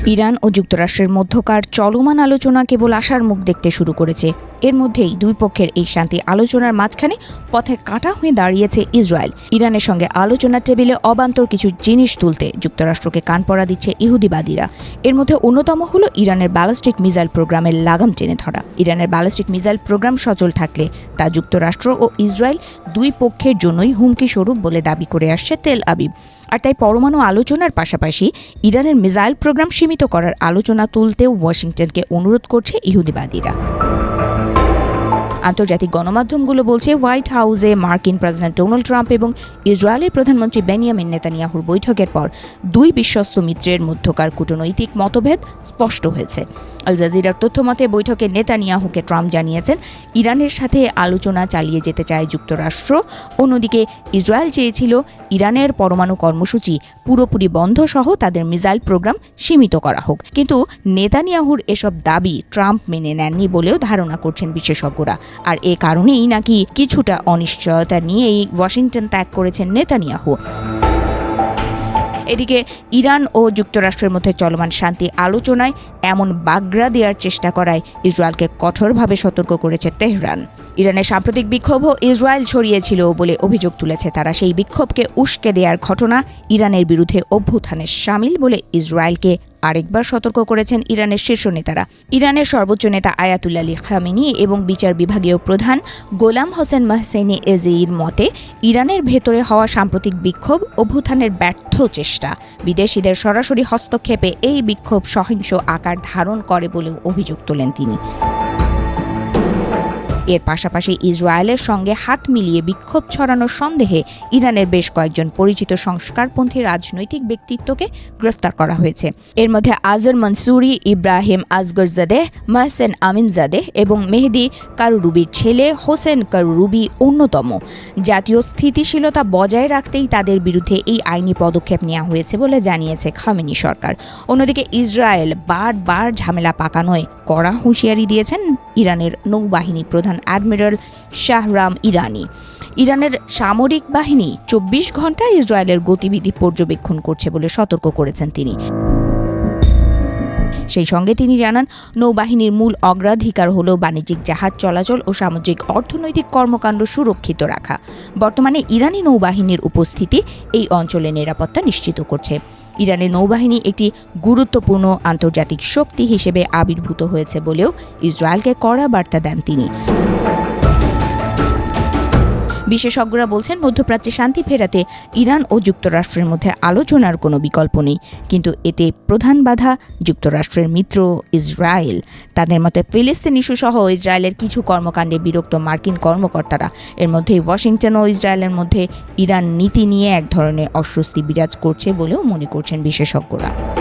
Iran ও যুক্তরাষ্ট্রের মধ্যকার চলমান আলোচনা কেবল আশার মুখ দেখতে শুরু করেছে। এর মধ্যেই দুই পক্ষের এই শান্তি আলোচনার মাঝখানে পথে কাঁটা হয়ে দাঁড়িয়েছে ইসরায়েল। ইরানের সঙ্গে আলোচনার টেবিলে অবান্তর কিছু জিনিস তুলতে যুক্তরাষ্ট্রকে কান পড়া দিচ্ছে ইহুদিবাদীরা। এর মধ্যে অন্যতম হলো ইরানের ব্যালিস্টিক মিসাইল প্রোগ্রামের লাগাম টেনে ধরা। ইরানের ব্যালিস্টিক মিসাইল প্রোগ্রাম সচল থাকলে তা যুক্তরাষ্ট্র ও ইসরায়েল দুই পক্ষের জন্যই হুমকি স্বরূপ বলে দাবি করে আসছে তেল আবিব। আর তাই পরমাণু আলোচনার পাশাপাশি ইরানের মিসাইল প্রোগ্রাম সীমিত করার আলোচনা তুলতেও ওয়াশিংটনকে অনুরোধ করছে ইহুদিবাদীরা। আন্তর্জাতিক গণমাধ্যমগুলো বলছে হোয়াইট হাউসে মার্কিন প্রেসিডেন্ট ডোনাল্ড ট্রাম্প এবং ইসরায়েলের প্রধানমন্ত্রী বেনিয়ামিন নেতানিয়াহুর বৈঠকের পর দুই বিশ্বস্ত মিত্রের মধ্যকার কূটনৈতিক মতভেদ স্পষ্ট হয়েছে। আল জাজিরার তথ্যমতে বৈঠকে নেতানিয়াহুকে ট্রাম্প জানিয়েছেন ইরানের সাথে আলোচনা চালিয়ে যেতে চায় যুক্তরাষ্ট্র। অন্যদিকে ইসরায়েল চেয়েছিল ইরানের পরমাণু কর্মসূচি পুরোপুরি বন্ধ সহ তাদের মিসাইল প্রোগ্রাম সীমিত করা হোক। কিন্তু নেতানিয়াহুর এসব দাবি ট্রাম্প মেনে নেননি বলেও ধারণা করছেন বিশেষজ্ঞরা। আর এ কারণেই নাকি কিছুটা অনিশ্চয়তা নিয়েই ওয়াশিংটন ত্যাগ করেছেন নেতানিয়াহু। এদিকে ইরান ও যুক্তরাষ্ট্রের মধ্যে চলমান শান্তি আলোচনায় এমন বাগড়া দেওয়ার চেষ্টা করায় ইসরায়েলকে কঠোরভাবে সতর্ক করেছে তেহরান। ইরানের সাম্প্রতিক বিক্ষোভও ইসরায়েল ছড়িয়েছিল বলে অভিযোগ তুলেছে তারা। সেই বিক্ষোভকে উস্কে দেওয়ার ঘটনা ইরানের বিরুদ্ধে অভ্যুত্থানের শামিল বলে ইসরায়েলকে আরেকবার সতর্ক করেছেন ইরানের শীর্ষ নেতারা। ইরানের সর্বোচ্চ নেতা আয়াতুল্লাহ আলী খামেনি এবং বিচার বিভাগীয় প্রধান গোলাম হোসেন মাহসেনি এজেইর মতে ইরানের ভেতরে হওয়া সাম্প্রতিক বিক্ষোভ অভ্যুত্থানের ব্যর্থ চেষ্টা। বিদেশিদের সরাসরি হস্তক্ষেপে এই বিক্ষোভ সহিংস আকার ধারণ করে বলেও অভিযোগ তোলেন তিনি। এর পাশাপাশি ইসরায়েলের সঙ্গে হাত মিলিয়ে বিক্ষোভ ছড়ানোর সন্দেহে ইরানের বেশ কয়েকজন পরিচিত সংস্কারপন্থী রাজনৈতিক ব্যক্তিত্বকে গ্রেফতার করা হয়েছে। এর মধ্যে আজর মনসুরি, ইব্রাহিম আসগরজাদেহ, মাহসেন আমিনজাদেহ এবং মেহেদি কারুরুবির ছেলে হোসেন কারুরুবি অন্যতম। জাতীয় স্থিতিশীলতা বজায় রাখতেই তাদের বিরুদ্ধে এই আইনি পদক্ষেপ নেওয়া হয়েছে বলে জানিয়েছে খামেনি সরকার। অন্যদিকে ইসরায়েল বারবার ঝামেলা পাকানোয় কড়া হুঁশিয়ারি দিয়েছেন ইরানের নৌবাহিনী প্রধান অ্যাডমিরাল শাহরাম ইরানি। ইরানের সামরিক বাহিনী 24 ঘন্টায় ইসরায়েলের গতিবিধি পর্যবেক্ষণ করছে বলে সতর্ক করেছেন তিনি। সেই সঙ্গে তিনি জানান, নৌবাহিনীর মূল অগ্রাধিকার হল বাণিজ্যিক জাহাজ চলাচল ও সামুদ্রিক অর্থনৈতিক কর্মকাণ্ড সুরক্ষিত রাখা। বর্তমানে ইরানি নৌবাহিনীর উপস্থিতি এই অঞ্চলে নিরাপত্তা নিশ্চিত করছে। ইরানের নৌবাহিনী একটি গুরুত্বপূর্ণ আন্তর্জাতিক শক্তি হিসেবে আবির্ভূত হয়েছে বলেও ইসরায়েলকে কড়া বার্তা দেন তিনি। বিশেষজ্ঞরা বলছেন, মধ্যপ্রাচ্যে শান্তি ফেরাতে ইরান ও যুক্তরাষ্ট্রের মধ্যে আলোচনার কোনো বিকল্প নেই। কিন্তু এতে প্রধান বাধা যুক্তরাষ্ট্রের মিত্র ইসরায়েল। তাদের মতে ফিলিস্তিন ইস্যুসহ ইসরায়েলের কিছু কর্মকাণ্ডে বিরক্ত মার্কিন কর্মকর্তারা। এর মধ্যে ওয়াশিংটন ও ইসরায়েলের মধ্যে ইরান নীতি নিয়ে এক ধরনের অস্বস্তি বিরাজ করছে বলেও মনে করছেন বিশেষজ্ঞরা।